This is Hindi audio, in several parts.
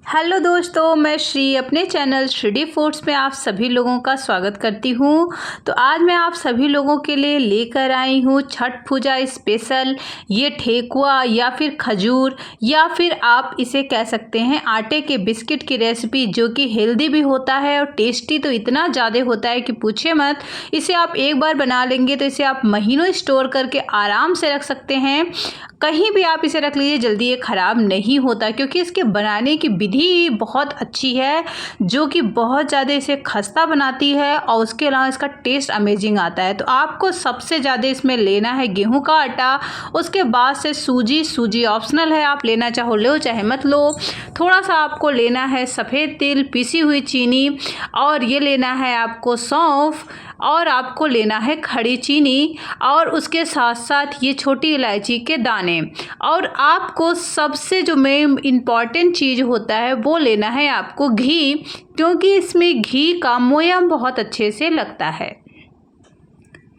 हेलो दोस्तों, मैं श्री अपने चैनल श्रीडी फूड्स में आप सभी लोगों का स्वागत करती हूँ। तो आज मैं आप सभी लोगों के लिए लेकर आई हूँ छठ पूजा स्पेशल ये ठेकुआ या फिर खजूर या फिर आप इसे कह सकते हैं आटे के बिस्किट की रेसिपी, जो कि हेल्दी भी होता है और टेस्टी तो इतना ज़्यादा होता है कि पूछे मत। इसे आप एक बार बना लेंगे तो इसे आप महीनों स्टोर करके आराम से रख सकते हैं। कहीं भी आप इसे रख लीजिए, जल्दी ये ख़राब नहीं होता, क्योंकि इसके बनाने की विधि बहुत अच्छी है, जो कि बहुत ज़्यादा इसे खस्ता बनाती है और उसके अलावा इसका टेस्ट अमेजिंग आता है। तो आपको सबसे ज़्यादा इसमें लेना है गेहूं का आटा, उसके बाद से सूजी ऑप्शनल है, आप लेना चाहो लो चाहे मत लो। थोड़ा सा आपको लेना है सफ़ेद तिल, पिसी हुई चीनी, और ये लेना है आपको सौंफ, और आपको लेना है खड़ी चीनी, और उसके साथ साथ ये छोटी इलायची के दाने। और आपको सबसे जो मेन इम्पॉर्टेंट चीज़ होता है वो लेना है आपको घी, क्योंकि इसमें घी का मोयम बहुत अच्छे से लगता है।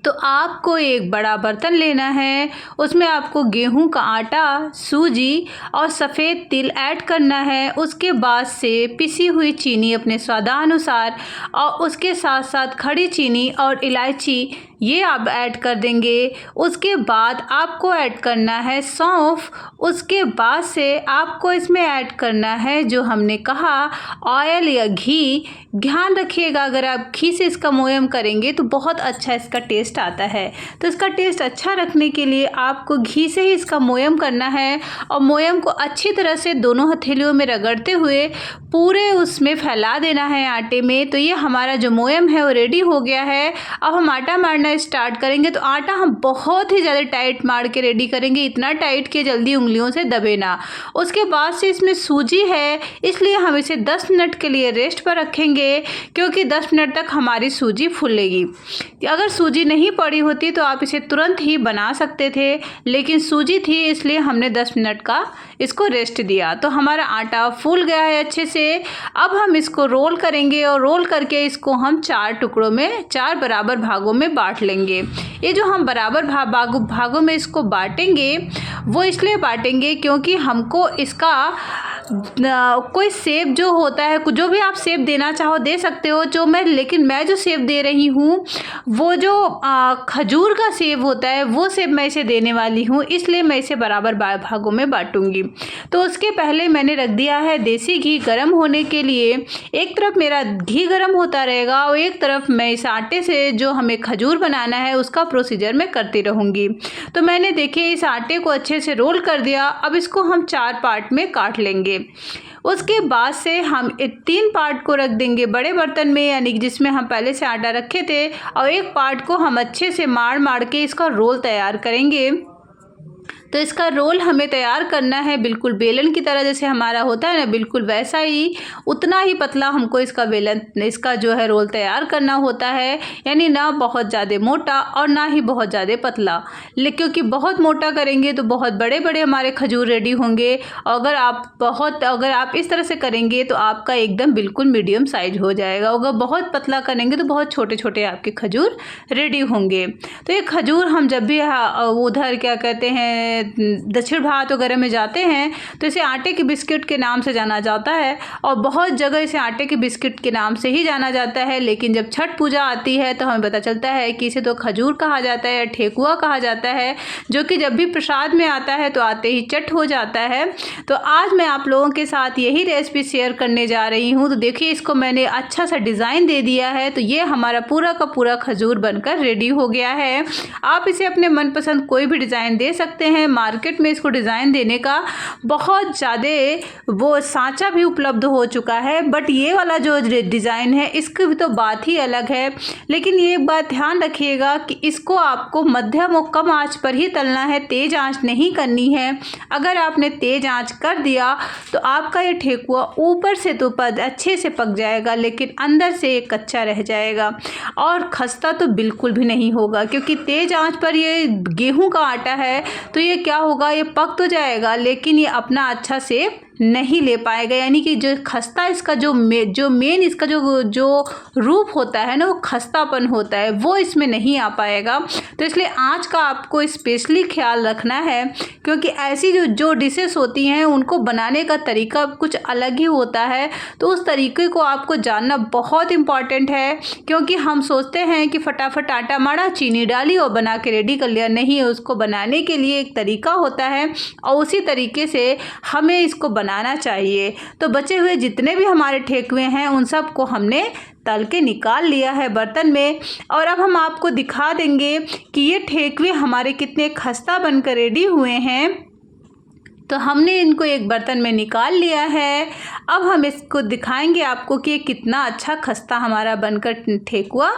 तो आपको एक बड़ा बर्तन लेना है, उसमें आपको गेहूं का आटा, सूजी और सफ़ेद तिल ऐड करना है। उसके बाद से पिसी हुई चीनी अपने स्वादानुसार, और उसके साथ साथ खड़ी चीनी और इलायची ये आप ऐड कर देंगे। उसके बाद आपको ऐड करना है सौंफ। उसके बाद से आपको इसमें ऐड करना है जो हमने कहा ऑयल या घी। ध्यान रखिएगा, अगर आप घी से इसका मोयम करेंगे तो बहुत अच्छा इसका टेस्ट आता है। तो इसका टेस्ट अच्छा रखने के लिए आपको घी से ही इसका मोयम करना है, और मोयम को अच्छी तरह से दोनों हथेलियों में रगड़ते हुए पूरे उसमें फैला देना है आटे में। तो ये हमारा जो मोयम है वो रेडी हो गया है। अब हम आटा मारना स्टार्ट करेंगे। तो आटा हम बहुत ही ज़्यादा टाइट मार के रेडी करेंगे, इतना टाइट कि जल्दी उंगलियों से दबे ना। उसके बाद से इसमें सूजी है, इसलिए हम इसे 10 मिनट के लिए रेस्ट पर रखेंगे, क्योंकि 10 मिनट तक हमारी सूजी फूलेगी। अगर सूजी नहीं पड़ी होती तो आप इसे तुरंत ही बना सकते थे, लेकिन सूजी थी इसलिए हमने 10 मिनट का इसको रेस्ट दिया। तो हमारा आटा फूल गया है अच्छे से। अब हम इसको रोल करेंगे, और रोल करके इसको हम 4 टुकड़ों में, 4 बराबर भागों में बांट लेंगे। ये जो हम बराबर भागों में इसको बांटेंगे, वो इसलिए बांटेंगे क्योंकि हमको इसका कोई शेप जो होता है, जो भी आप शेप देना चाहो दे सकते हो। लेकिन मैं जो शेप दे रही हूँ वो जो खजूर का शेप होता है वो शेप मैं इसे देने वाली हूँ, इसलिए मैं इसे बराबर भागों में बांटूंगी। तो उसके पहले मैंने रख दिया है देसी घी गर्म होने के लिए। एक तरफ मेरा घी गर्म होता रहेगा और एक तरफ मैं इस आटे से जो हमें खजूर बनाना है उसका प्रोसीजर मैं करती रहूँगी। तो मैंने देखिए इस आटे को अच्छे से रोल कर दिया। अब इसको हम 4 पार्ट में काट लेंगे। उसके बाद से हम 3 पार्ट को रख देंगे बड़े बर्तन में, यानी कि जिसमें हम पहले से आटा रखे थे, और एक पार्ट को हम अच्छे से मार के इसका रोल तैयार करेंगे। तो इसका रोल हमें तैयार करना है बिल्कुल बेलन की तरह, जैसे हमारा होता है ना, बिल्कुल वैसा ही, उतना ही पतला हमको इसका जो है रोल तैयार करना होता है। यानी ना बहुत ज़्यादा मोटा और ना ही बहुत ज़्यादा पतला, क्योंकि बहुत मोटा करेंगे तो बहुत बड़े बड़े हमारे खजूर रेडी होंगे। अगर आप इस तरह से करेंगे तो आपका एकदम बिल्कुल मीडियम साइज हो जाएगा। अगर बहुत पतला करेंगे तो बहुत छोटे छोटे आपके खजूर रेडी होंगे। तो ये खजूर हम जब भी उधर क्या कहते हैं दक्षिण भारत वगैरह में जाते हैं तो इसे आटे के बिस्किट के नाम से जाना जाता है, और बहुत जगह इसे आटे के बिस्किट के नाम से ही जाना जाता है। लेकिन जब छठ पूजा आती है तो हमें पता चलता है कि इसे तो खजूर कहा जाता है, ठेकुआ कहा जाता है, जो कि जब भी प्रसाद में आता है तो आते ही चट हो जाता है। तो आज मैं आप लोगों के साथ यही रेसिपी शेयर करने जा रही हूँ। तो देखिए इसको मैंने अच्छा सा डिज़ाइन दे दिया है। तो ये हमारा पूरा का पूरा खजूर बनकर रेडी हो गया है। आप इसे अपने मनपसंद कोई भी डिज़ाइन दे सकते हैं। मार्केट में इसको डिज़ाइन देने का बहुत ज़्यादा वो सांचा भी उपलब्ध हो चुका है, बट ये वाला जो डिज़ाइन है इसकी भी तो बात ही अलग है। लेकिन ये एक बात ध्यान रखिएगा कि इसको आपको मध्यम और कम आंच पर ही तलना है, तेज़ आंच नहीं करनी है। अगर आपने तेज़ आंच कर दिया तो आपका ये ठेकुआ ऊपर से तो अच्छे से पक जाएगा, लेकिन अंदर से ये कच्चा रह जाएगा और खस्ता तो बिल्कुल भी नहीं होगा, क्योंकि तेज़ आंच पर ये गेहूं का आटा है। तो ये क्या होगा, ये पक तो जाएगा लेकिन ये अपना अच्छा से नहीं ले पाएगा, यानी कि जो खस्ता इसका जो मेन इसका जो रूप होता है ना, वो खस्तापन होता है, वो इसमें नहीं आ पाएगा। तो इसलिए आँच का आपको स्पेशली ख्याल रखना है, क्योंकि ऐसी जो डिशेस होती हैं उनको बनाने का तरीका कुछ अलग ही होता है। तो उस तरीके को आपको जानना बहुत इम्पॉर्टेंट है, क्योंकि हम सोचते हैं कि फटाफट आटा माड़ा, चीनी डाली और बना के रेडी कर लिया। नहीं, उसको बनाने के लिए एक तरीका होता है और उसी तरीके से हमें इसको बनाना चाहिए। तो बचे हुए जितने भी हमारे ठेकुए हैं उन सब को हमने तल के निकाल लिया है बर्तन में, और अब हम आपको दिखा देंगे कि ये ठेकुए हमारे कितने खस्ता बनकर रेडी हुए हैं। तो हमने इनको एक बर्तन में निकाल लिया है। अब हम इसको दिखाएंगे आपको कि ये कितना अच्छा खस्ता हमारा बनकर ठेकुआ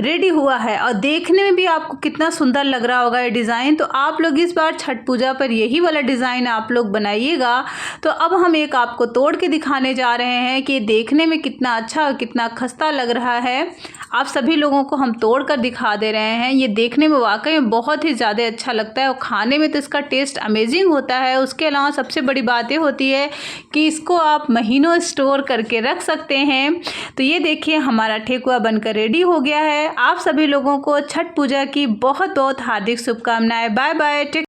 रेडी हुआ है, और देखने में भी आपको कितना सुंदर लग रहा होगा ये डिज़ाइन। तो आप लोग इस बार छठ पूजा पर यही वाला डिज़ाइन आप लोग बनाइएगा। तो अब हम एक आपको तोड़ के दिखाने जा रहे हैं कि देखने में कितना अच्छा और कितना खस्ता लग रहा है। आप सभी लोगों को हम तोड़ कर दिखा दे रहे हैं। ये देखने में वाकई में बहुत ही ज़्यादा अच्छा लगता है और खाने में तो इसका टेस्ट अमेजिंग होता है। उसके अलावा सबसे बड़ी बात ये होती है कि इसको आप महीनों स्टोर करके रख सकते हैं। तो ये देखिए हमारा ठेकुआ बनकर रेडी हो गया है। आप सभी लोगों को छठ पूजा की बहुत बहुत हार्दिक शुभकामनाएं। Bye bye.